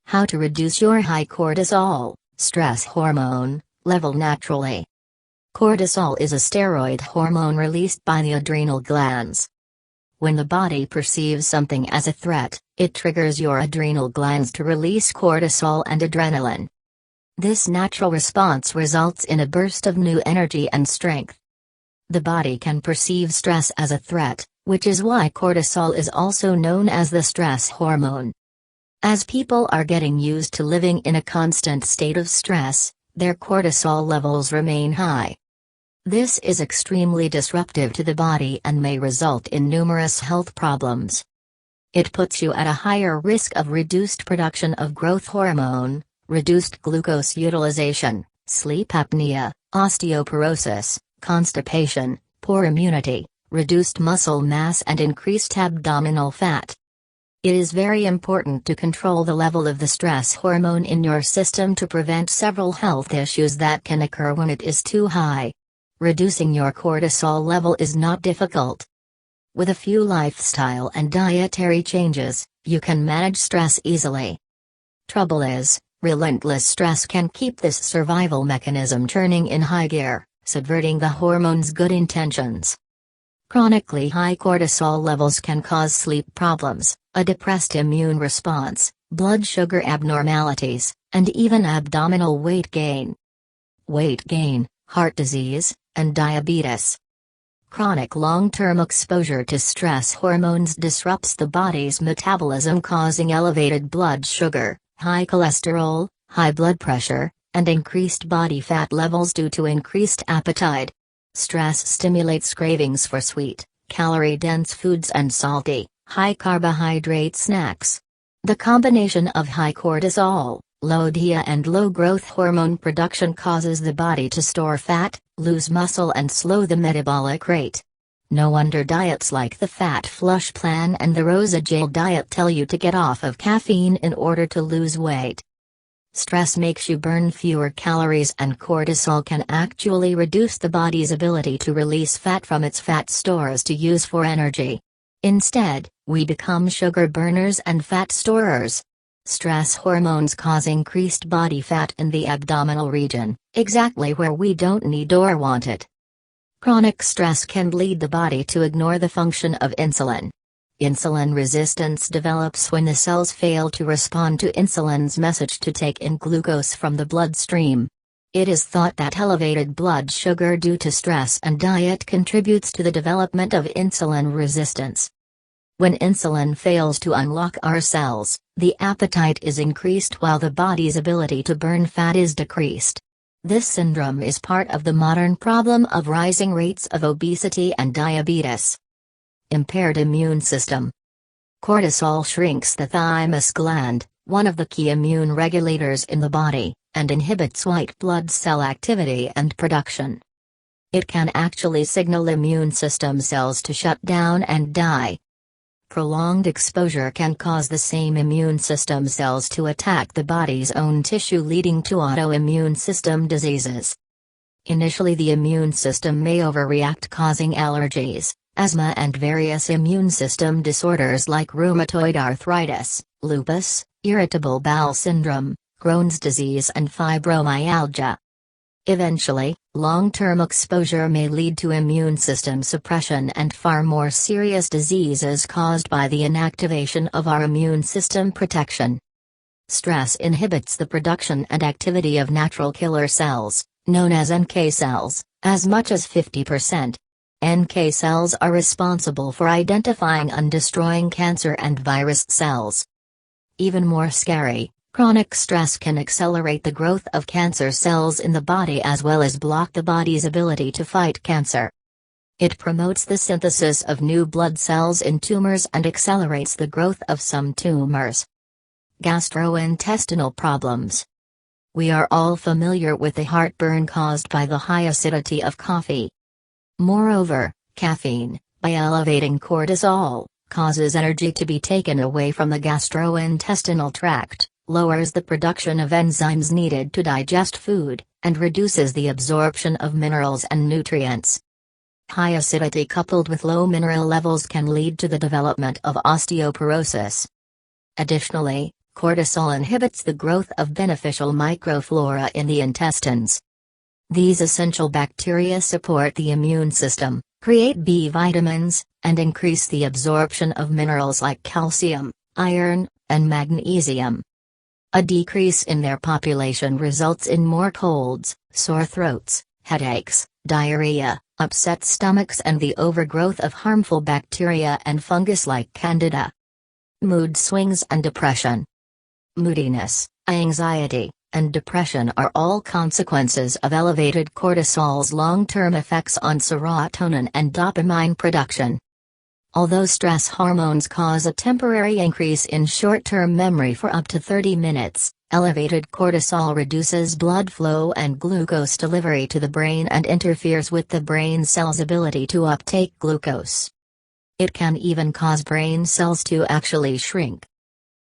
How to reduce your high cortisol, stress hormone, level naturally. Cortisol is a steroid hormone released by the adrenal glands. When the body perceives something as a threat, it triggers your adrenal glands to release cortisol and adrenaline. This natural response results in a burst of new energy and strength. The body can perceive stress as a threat, which is why cortisol is also known as the stress hormone. As people are getting used to living in a constant state of stress, their cortisol levels remain high. This is extremely disruptive to the body and may result in numerous health problems. It puts you at a higher risk of reduced production of growth hormone, reduced glucose utilization, sleep apnea, osteoporosis, constipation, poor immunity, reduced muscle mass and increased abdominal fat. It is very important to control the level of the stress hormone in your system to prevent several health issues that can occur when it is too high. Reducing your cortisol level is not difficult. With a few lifestyle and dietary changes, you can manage stress easily. Trouble is, relentless stress can keep this survival mechanism turning in high gear, subverting the hormone's good intentions. Chronically high cortisol levels can cause sleep problems, a depressed immune response, blood sugar abnormalities, and even abdominal weight gain. Weight gain, heart disease, and diabetes. Chronic long-term exposure to stress hormones disrupts the body's metabolism, causing elevated blood sugar, high cholesterol, high blood pressure, and increased body fat levels due to increased appetite. Stress stimulates cravings for sweet, calorie-dense foods and salty, high-carbohydrate snacks. The combination of high cortisol, low DHEA and low growth hormone production causes the body to store fat, lose muscle and slow the metabolic rate. No wonder diets like the Fat Flush Plan and the Rosa Gel diet tell you to get off of caffeine in order to lose weight. Stress makes you burn fewer calories, and cortisol can actually reduce the body's ability to release fat from its fat stores to use for energy. Instead, we become sugar burners and fat storers. Stress hormones cause increased body fat in the abdominal region, exactly where we don't need or want it. Chronic stress can lead the body to ignore the function of insulin. Insulin resistance develops when the cells fail to respond to insulin's message to take in glucose from the bloodstream. It is thought that elevated blood sugar due to stress and diet contributes to the development of insulin resistance. When insulin fails to unlock our cells, the appetite is increased while the body's ability to burn fat is decreased. This syndrome is part of the modern problem of rising rates of obesity and diabetes. Impaired immune system. Cortisol shrinks the thymus gland, one of the key immune regulators in the body, and inhibits white blood cell activity and production. It can actually signal immune system cells to shut down and die. Prolonged exposure can cause the same immune system cells to attack the body's own tissue, leading to autoimmune system diseases. Initially, the immune system may overreact, causing allergies, asthma and various immune system disorders like rheumatoid arthritis, lupus, irritable bowel syndrome, Crohn's disease and fibromyalgia. Eventually, long-term exposure may lead to immune system suppression and far more serious diseases caused by the inactivation of our immune system protection. Stress inhibits the production and activity of natural killer cells, known as NK cells, as much as 50%. NK cells are responsible for identifying and destroying cancer and virus cells. Even more scary, chronic stress can accelerate the growth of cancer cells in the body as well as block the body's ability to fight cancer. It promotes the synthesis of new blood cells in tumors and accelerates the growth of some tumors. Gastrointestinal problems. We are all familiar with the heartburn caused by the high acidity of coffee. Moreover, caffeine, by elevating cortisol, causes energy to be taken away from the gastrointestinal tract, lowers the production of enzymes needed to digest food, and reduces the absorption of minerals and nutrients. High acidity coupled with low mineral levels can lead to the development of osteoporosis. Additionally, Cortisol inhibits the growth of beneficial microflora in the intestines. These essential bacteria support the immune system, create B vitamins, and increase the absorption of minerals like calcium, iron, and magnesium. A decrease in their population results in more colds, sore throats, headaches, diarrhea, upset stomachs, and the overgrowth of harmful bacteria and fungus like Candida. Mood swings and depression. Moodiness, anxiety, and depression are all consequences of elevated cortisol's long-term effects on serotonin and dopamine production. Although stress hormones cause a temporary increase in short-term memory for up to 30 minutes, elevated cortisol reduces blood flow and glucose delivery to the brain and interferes with the brain cells' ability to uptake glucose. It can even cause brain cells to actually shrink.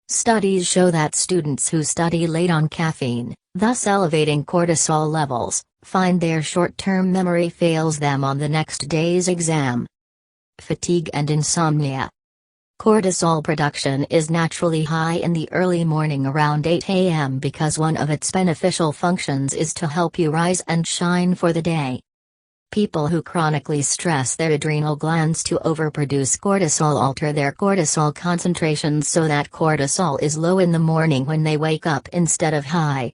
Studies show that students who study late on caffeine, thus elevating cortisol levels, find their short-term memory fails them on the next day's exam. Fatigue and insomnia. Cortisol production is naturally high in the early morning around 8 a.m. because one of its beneficial functions is to help you rise and shine for the day. People who chronically stress their adrenal glands to overproduce cortisol alter their cortisol concentrations so that cortisol is low in the morning when they wake up instead of high.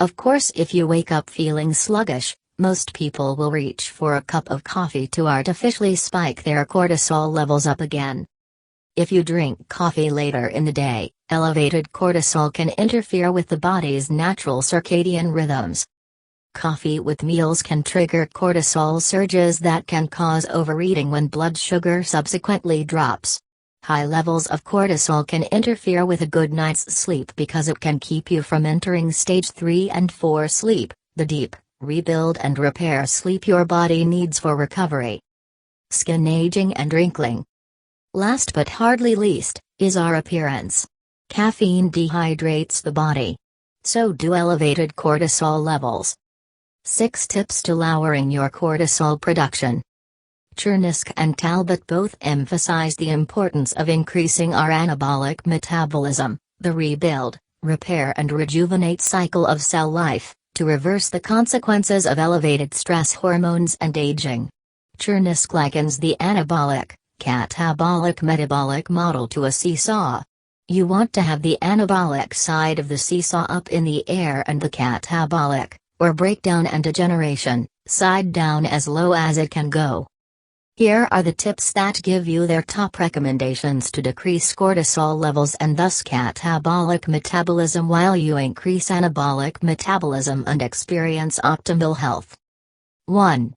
Of course, if you wake up feeling sluggish, most people will reach for a cup of coffee to artificially spike their cortisol levels up again. If you drink coffee later in the day, elevated cortisol can interfere with the body's natural circadian rhythms. Coffee with meals can trigger cortisol surges that can cause overeating when blood sugar subsequently drops. High levels of cortisol can interfere with a good night's sleep because it can keep you from entering stage 3 and 4 sleep, the deep, rebuild and repair sleep your body needs for recovery. Skin aging and wrinkling. Last but hardly least, is our appearance. Caffeine dehydrates the body. So do elevated cortisol levels. 6 tips to lowering your cortisol production. Chernisk and Talbot both emphasize the importance of increasing our anabolic metabolism, the rebuild, repair and rejuvenate cycle of cell life, to reverse the consequences of elevated stress hormones and aging. Chernisk likens the anabolic, catabolic metabolic model to a seesaw. You want to have the anabolic side of the seesaw up in the air and the catabolic, or breakdown and degeneration, side down as low as it can go. Here are the tips that give you their top recommendations to decrease cortisol levels and thus catabolic metabolism while you increase anabolic metabolism and experience optimal health. 1.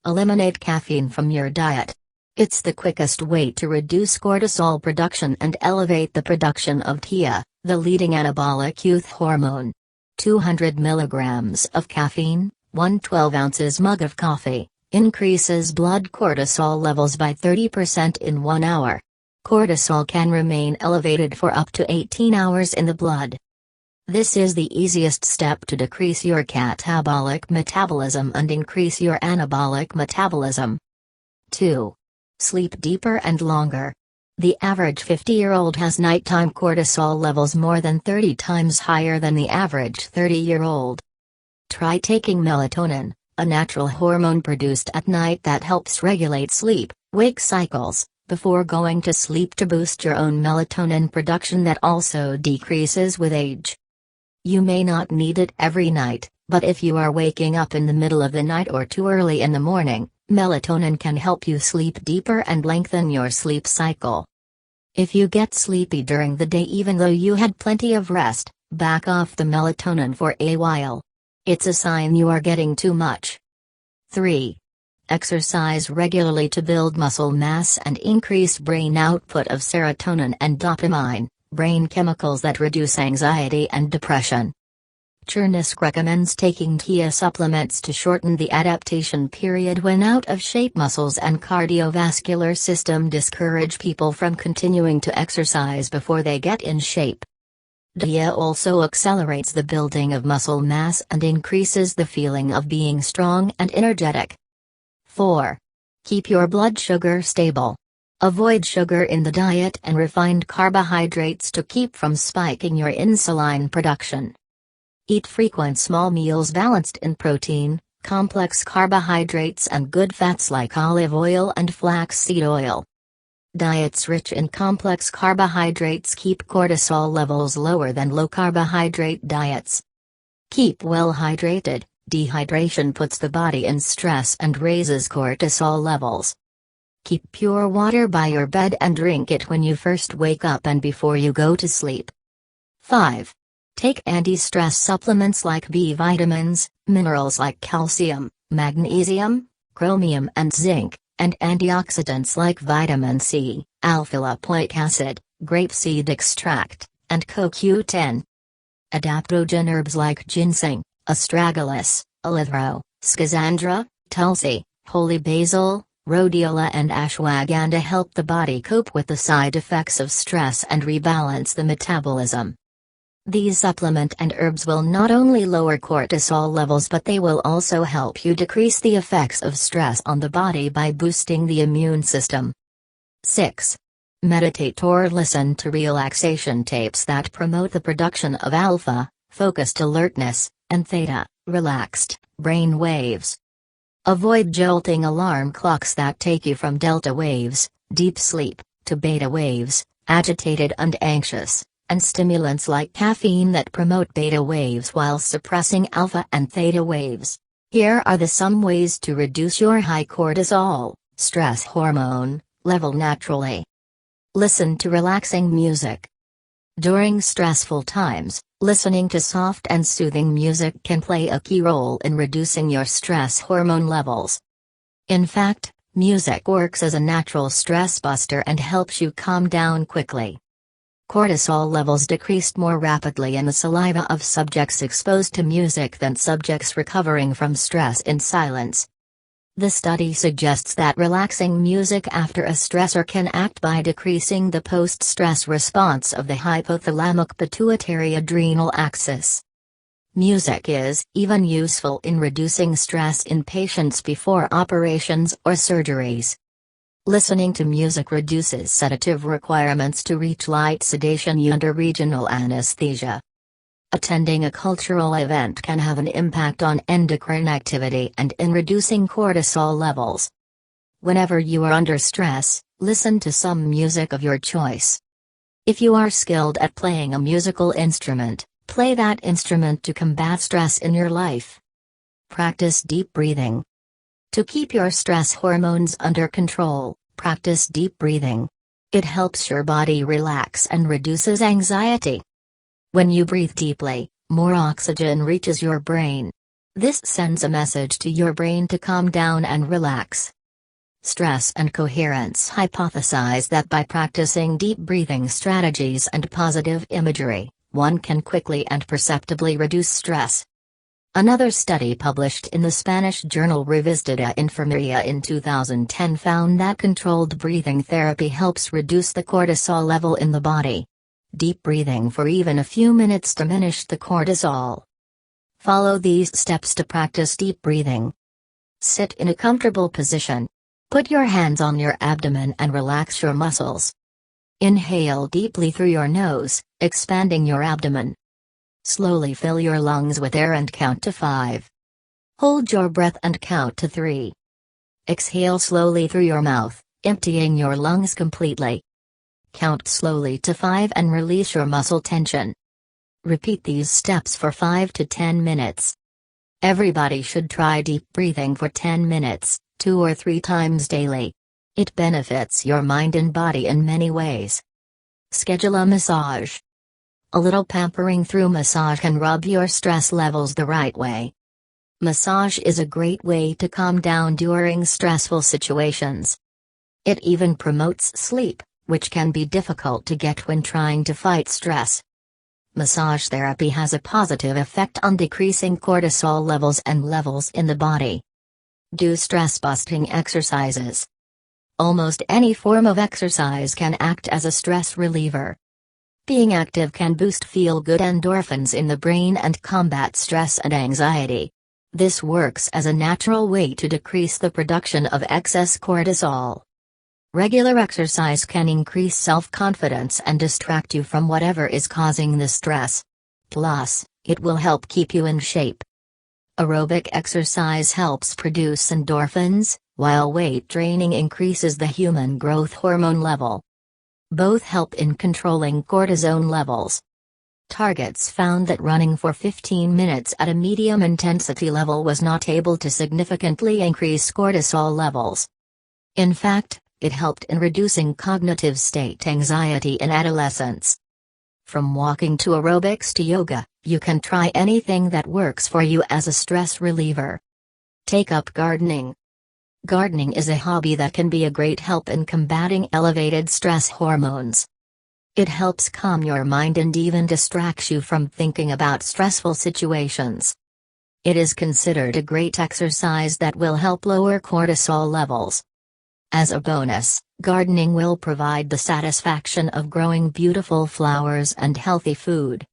Eliminate caffeine from your diet. It's the quickest way to reduce cortisol production and elevate the production of TIA, the leading anabolic youth hormone. 200 mg of caffeine, 1 12-ounce mug of coffee, increases blood cortisol levels by 30% in 1 hour. Cortisol can remain elevated for up to 18 hours in the blood. This is the easiest step to decrease your catabolic metabolism and increase your anabolic metabolism. 2. Sleep deeper and longer. The average 50-year-old has nighttime cortisol levels more than 30 times higher than the average 30-year-old. Try taking melatonin, a natural hormone produced at night that helps regulate sleep-wake cycles, before going to sleep to boost your own melatonin production that also decreases with age. You may not need it every night, but if you are waking up in the middle of the night or too early in the morning, melatonin can help you sleep deeper and lengthen your sleep cycle. If you get sleepy during the day even though you had plenty of rest, back off the melatonin for a while. It's a sign you are getting too much. 3. Exercise regularly to build muscle mass and increase brain output of serotonin and dopamine, brain chemicals that reduce anxiety and depression. Chernisk recommends taking TIA supplements to shorten the adaptation period when out-of-shape muscles and cardiovascular system discourage people from continuing to exercise before they get in shape. TIA also accelerates the building of muscle mass and increases the feeling of being strong and energetic. 4. Keep your blood sugar stable. Avoid sugar in the diet and refined carbohydrates to keep from spiking your insulin production. Eat frequent small meals balanced in protein, complex carbohydrates and good fats like olive oil and flaxseed oil. Diets rich in complex carbohydrates keep cortisol levels lower than low-carbohydrate diets. Keep well hydrated. Dehydration puts the body in stress and raises cortisol levels. Keep pure water by your bed and drink it when you first wake up and before you go to sleep. 5. Take anti-stress supplements like B vitamins, minerals like calcium, magnesium, chromium and zinc, and antioxidants like vitamin C, alpha-lipoic acid, grapeseed extract, and CoQ10. Adaptogen herbs like ginseng, astragalus, alethro, schizandra, tulsi, holy basil, rhodiola and ashwagandha help the body cope with the side effects of stress and rebalance the metabolism. These supplement and herbs will not only lower cortisol levels but they will also help you decrease the effects of stress on the body by boosting the immune system. 6. Meditate or listen to relaxation tapes that promote the production of alpha, focused alertness, and theta, relaxed, brain waves. Avoid jolting alarm clocks that take you from delta waves, deep sleep, to beta waves, agitated and anxious, and stimulants like caffeine that promote beta waves while suppressing alpha and theta waves. Here are some ways to reduce your high cortisol, stress hormone, level naturally. Listen to relaxing music. During stressful times, listening to soft and soothing music can play a key role in reducing your stress hormone levels. In fact, music works as a natural stress buster and helps you calm down quickly. Cortisol levels decreased more rapidly in the saliva of subjects exposed to music than subjects recovering from stress in silence. The study suggests that relaxing music after a stressor can act by decreasing the post-stress response of the hypothalamic-pituitary adrenal axis. Music is even useful in reducing stress in patients before operations or surgeries. Listening to music reduces sedative requirements to reach light sedation under regional anesthesia. Attending a cultural event can have an impact on endocrine activity and in reducing cortisol levels. Whenever you are under stress, listen to some music of your choice. If you are skilled at playing a musical instrument, play that instrument to combat stress in your life. Practice deep breathing. To keep your stress hormones under control, practice deep breathing. It helps your body relax and reduces anxiety. When you breathe deeply, more oxygen reaches your brain. This sends a message to your brain to calm down and relax. Stress and Coherence hypothesize that by practicing deep breathing strategies and positive imagery, one can quickly and perceptibly reduce stress. Another study published in the Spanish journal Revista de Enfermería in 2010 found that controlled breathing therapy helps reduce the cortisol level in the body. Deep breathing for even a few minutes diminished the cortisol. Follow these steps to practice deep breathing. Sit in a comfortable position. Put your hands on your abdomen and relax your muscles. Inhale deeply through your nose, expanding your abdomen. Slowly fill your lungs with air and count to 5. Hold your breath and count to 3. Exhale slowly through your mouth, emptying your lungs completely. Count slowly to 5 and release your muscle tension. Repeat these steps for 5 to 10 minutes. Everybody should try deep breathing for 10 minutes, 2 or 3 times daily. It benefits your mind and body in many ways. Schedule a massage. A little pampering through massage can rub your stress levels the right way. Massage is a great way to calm down during stressful situations. It even promotes sleep, which can be difficult to get when trying to fight stress. Massage therapy has a positive effect on decreasing cortisol levels and levels in the body. Do stress-busting exercises. Almost any form of exercise can act as a stress reliever. Being active can boost feel-good endorphins in the brain and combat stress and anxiety. This works as a natural way to decrease the production of excess cortisol. Regular exercise can increase self-confidence and distract you from whatever is causing the stress. Plus, it will help keep you in shape. Aerobic exercise helps produce endorphins, while weight training increases the human growth hormone level. Both help in controlling cortisol levels. Targets found that running for 15 minutes at a medium intensity level was not able to significantly increase cortisol levels. In fact, it helped in reducing cognitive state anxiety in adolescents. From walking to aerobics to yoga, you can try anything that works for you as a stress reliever. Take up gardening. Gardening is a hobby that can be a great help in combating elevated stress hormones. It helps calm your mind and even distracts you from thinking about stressful situations. It is considered a great exercise that will help lower cortisol levels. As a bonus, gardening will provide the satisfaction of growing beautiful flowers and healthy food.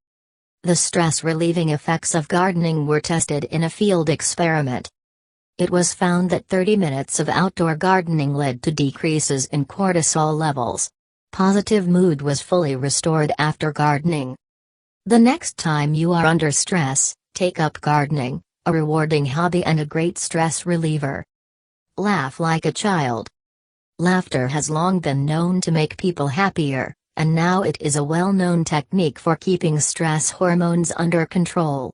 The stress-relieving effects of gardening were tested in a field experiment. It was found that 30 minutes of outdoor gardening led to decreases in cortisol levels. Positive mood was fully restored after gardening. The next time you are under stress, take up gardening, a rewarding hobby and a great stress reliever. Laugh like a child. Laughter has long been known to make people happier, and now it is a well-known technique for keeping stress hormones under control.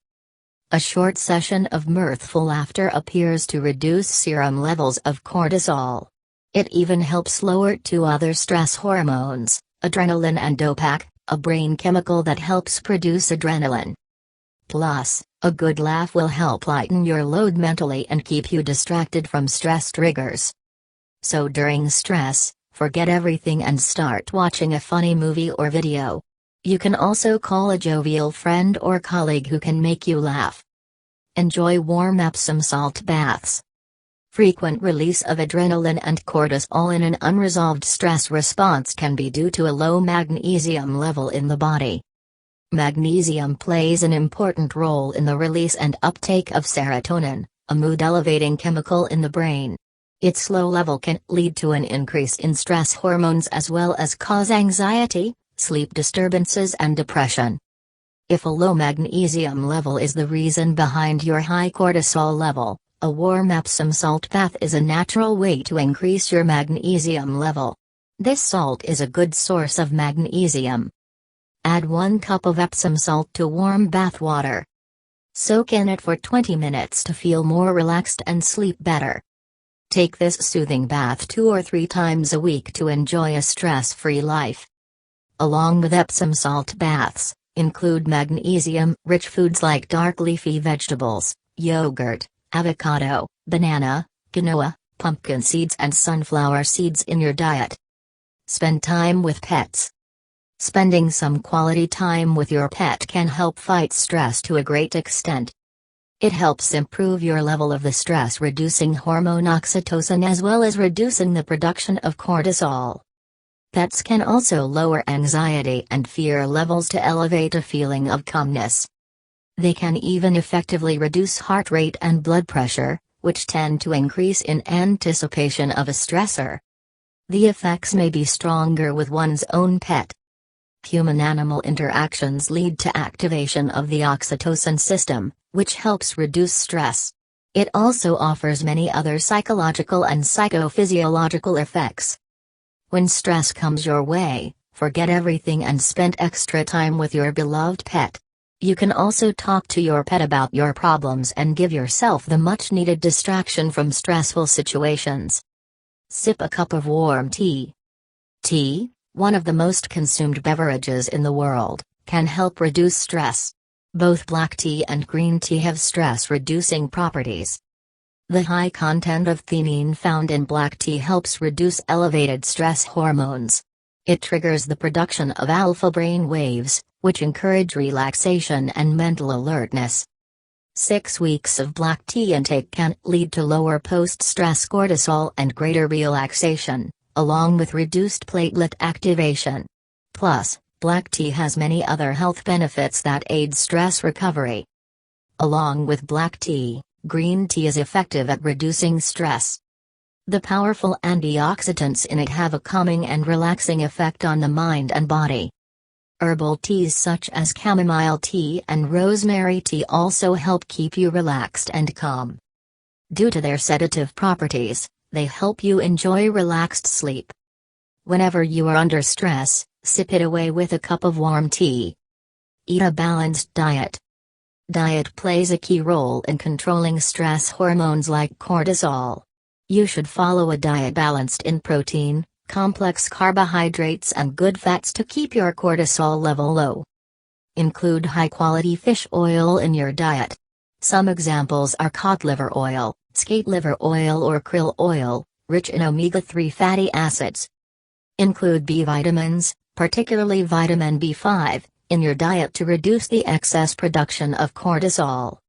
A short session of mirthful laughter appears to reduce serum levels of cortisol. It even helps lower two other stress hormones, adrenaline and dopamine, a brain chemical that helps produce adrenaline. Plus, a good laugh will help lighten your load mentally and keep you distracted from stress triggers. So during stress, forget everything and start watching a funny movie or video. You can also call a jovial friend or colleague who can make you laugh. Enjoy warm Epsom salt baths. Frequent release of adrenaline and cortisol in an unresolved stress response can be due to a low magnesium level in the body. Magnesium plays an important role in the release and uptake of serotonin, a mood-elevating chemical in the brain. Its low level can lead to an increase in stress hormones as well as cause anxiety, sleep disturbances and depression. If a low magnesium level is the reason behind your high cortisol level, a warm Epsom salt bath is a natural way to increase your magnesium level. This salt is a good source of magnesium. Add 1 cup of Epsom salt to warm bath water. Soak in it for 20 minutes to feel more relaxed and sleep better. Take this soothing bath 2 or 3 times a week to enjoy a stress-free life. Along with Epsom salt baths, include magnesium-rich foods like dark leafy vegetables, yogurt, avocado, banana, quinoa, pumpkin seeds and sunflower seeds in your diet. Spend time with pets. Spending some quality time with your pet can help fight stress to a great extent. It helps improve your level of the stress-reducing hormone oxytocin as well as reducing the production of cortisol. Pets can also lower anxiety and fear levels to elevate a feeling of calmness. They can even effectively reduce heart rate and blood pressure, which tend to increase in anticipation of a stressor. The effects may be stronger with one's own pet. Human-animal interactions lead to activation of the oxytocin system, which helps reduce stress. It also offers many other psychological and psychophysiological effects. When stress comes your way, forget everything and spend extra time with your beloved pet. You can also talk to your pet about your problems and give yourself the much-needed distraction from stressful situations. Sip a cup of warm tea. Tea, one of the most consumed beverages in the world, can help reduce stress. Both black tea and green tea have stress-reducing properties. The high content of theanine found in black tea helps reduce elevated stress hormones. It triggers the production of alpha brain waves, which encourage relaxation and mental alertness. 6 weeks of black tea intake can lead to lower post-stress cortisol and greater relaxation, along with reduced platelet activation. Plus, black tea has many other health benefits that aid stress recovery. Along with black tea, green tea is effective at reducing stress. The powerful antioxidants in it have a calming and relaxing effect on the mind and body. Herbal teas such as chamomile tea and rosemary tea also help keep you relaxed and calm. Due to their sedative properties, they help you enjoy relaxed sleep. Whenever you are under stress, sip it away with a cup of warm tea. Eat a balanced diet. Diet plays a key role in controlling stress hormones like cortisol. You should follow a diet balanced in protein, complex carbohydrates and good fats to keep your cortisol level low. Include high-quality fish oil in your diet. Some examples are cod liver oil, skate liver oil or krill oil, rich in omega-3 fatty acids. Include B vitamins, particularly vitamin B5, in your diet to reduce the excess production of cortisol.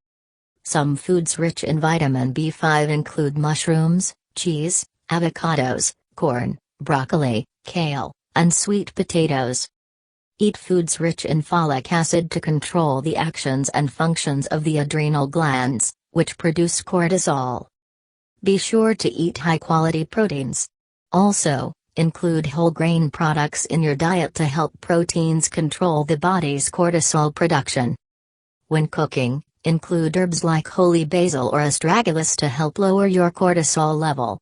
Some foods rich in vitamin B5 include mushrooms, cheese, avocados, corn, broccoli, kale, and sweet potatoes. Eat foods rich in folic acid to control the actions and functions of the adrenal glands, which produce cortisol. Be sure to eat high-quality proteins. Also, include whole grain products in your diet to help proteins control the body's cortisol production. When cooking, include herbs like holy basil or astragalus to help lower your cortisol level.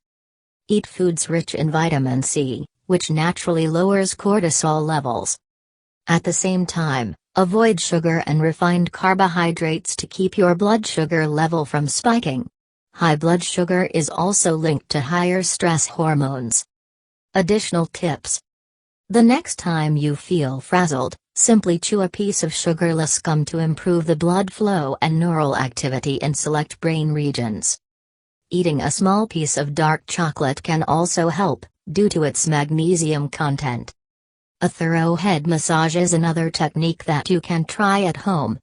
Eat foods rich in vitamin C, which naturally lowers cortisol levels. At the same time, avoid sugar and refined carbohydrates to keep your blood sugar level from spiking. High blood sugar is also linked to higher stress hormones. Additional tips. The next time you feel frazzled, simply chew a piece of sugarless gum to improve the blood flow and neural activity in select brain regions. Eating a small piece of dark chocolate can also help, due to its magnesium content. A thorough head massage is another technique that you can try at home.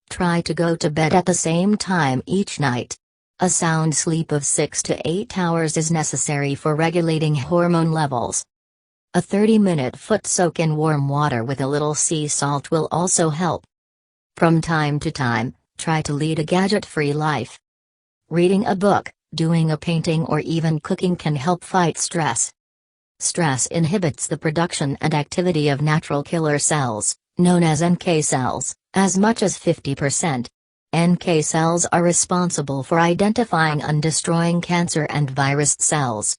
Try to go to bed at the same time each night. A sound sleep of 6 to 8 hours is necessary for regulating hormone levels. A 30-minute foot soak in warm water with a little sea salt will also help. From time to time, try to lead a gadget-free life. Reading a book, doing a painting or even cooking can help fight stress. Stress inhibits the production and activity of natural killer cells, known as NK cells, as much as 50%. NK cells are responsible for identifying and destroying cancer and virus cells.